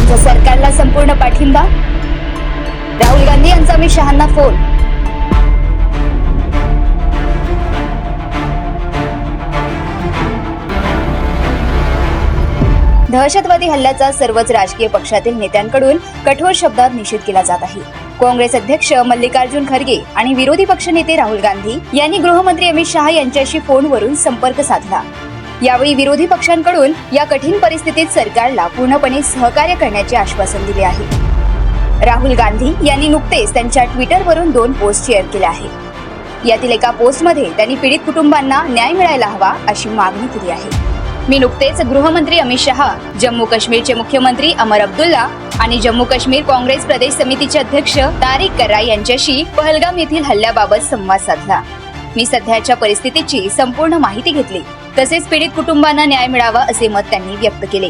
त्यांचा सरकारला संपूर्ण पाठिंबा. राहुल गांधी यांचा अमित शहांना फोन. दहशतवादी हल्ल्याचा सर्वच राजकीय पक्षातील नेत्यांकडून कठोर शब्दात निषेध केला जात आहे. काँग्रेस अध्यक्ष मल्लिकार्जुन खरगे आणि विरोधी पक्षनेते राहुल गांधी यांनी गृहमंत्री अमित शहा यांच्याशी फोनवरून संपर्क साधला. यावेळी विरोधी पक्षांकडून या कठीण परिस्थितीत सरकारला पूर्णपणे सहकार्य करण्याचे आश्वासन दिले आहे. राहुल गांधी यांनी नुकतेच त्यांच्या ट्विटरवरून 2 पोस्ट शेअर केल्या आहेत. यातील एका पोस्टमध्ये त्यांनी पीडित कुटुंबांना न्याय मिळायला हवा अशी मागणी केली आहे. मी नुकतेच गृहमंत्री अमित शहा, जम्मू काश्मीरचे मुख्यमंत्री अमर अब्दुल्ला आणि जम्मू काश्मीर काँग्रेस प्रदेश समितीचे अध्यक्ष तारिक कर्रा यांच्याशी पहलगाम येथील हल्ल्याबाबत संवाद साधला. मी सध्याच्या परिस्थितीची संपूर्ण माहिती घेतली. तसेच पीडित कुटुंबांना न्याय मिळावा असे मत त्यांनी व्यक्त केले.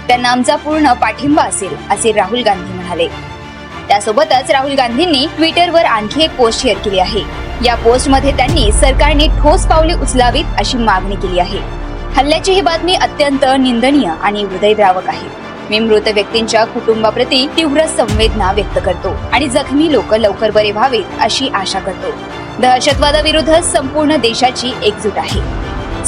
त्यांना आमचा पूर्ण पाठिंबा असेल असे राहुल गांधी म्हणाले. त्यासोबतच राहुल गांधींनी ट्विटरवर आणखी एक पोस्ट शेअर केली आहे. या पोस्टमध्ये त्यांनी सरकारने ठोस पावले उचलावीत अशी मागणी केली आहे. हल्ल्याची ही बातमी अत्यंत निंदनीय आणि हृदयद्रावक आहे. मी मृत व्यक्तींच्या कुटुंबाप्रती तीव्र संवेदना व्यक्त करतो आणि जखमी लोक लवकर बरे व्हावेत अशी आशा करतो. दहशतवादाविरुद्ध संपूर्ण देशाची एकजूट आहे.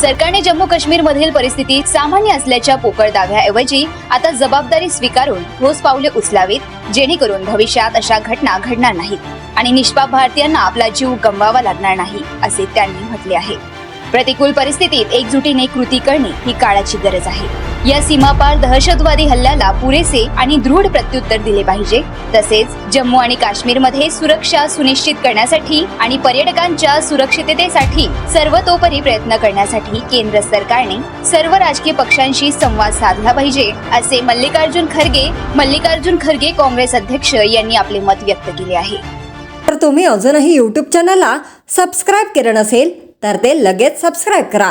सरकारने जम्मू काश्मीर मधील परिस्थिती सामान्य असल्याच्या पोकळ दाव्याऐवजी आता जबाबदारी स्वीकारून ठोस पावले उचलावीत, जेणेकरून भविष्यात अशा घटना घडणार नाहीत आणि निष्पाप भारतीयांना आपला जीव गमवावा लागणार नाही असे त्यांनी म्हटले आहे. प्रतिकूल परिस्थितीत एकजुटीने कृती करणे ही काळाची गरज आहे. या सीमापार दहशतवादी हल्ल्याला पुरेसे आणि दृढ प्रत्युत्तर दिले पाहिजे. तसेच जम्मू आणि काश्मीरमध्ये सुरक्षा सुनिश्चित करण्यासाठी आणि पर्यटकांच्या सुरक्षिततेसाठी सर्वतोपरी प्रयत्न करण्यासाठी केंद्र सरकारने सर्व राजकीय पक्षांशी संवाद साधला पाहिजे असे मल्लिकार्जुन खरगे काँग्रेस अध्यक्ष यांनी आपले मत व्यक्त केले आहे. तर तुम्ही अजूनही YouTube चॅनलला सबस्क्राईब केलं नसेल तर ते लगेच सबस्क्राईब करा.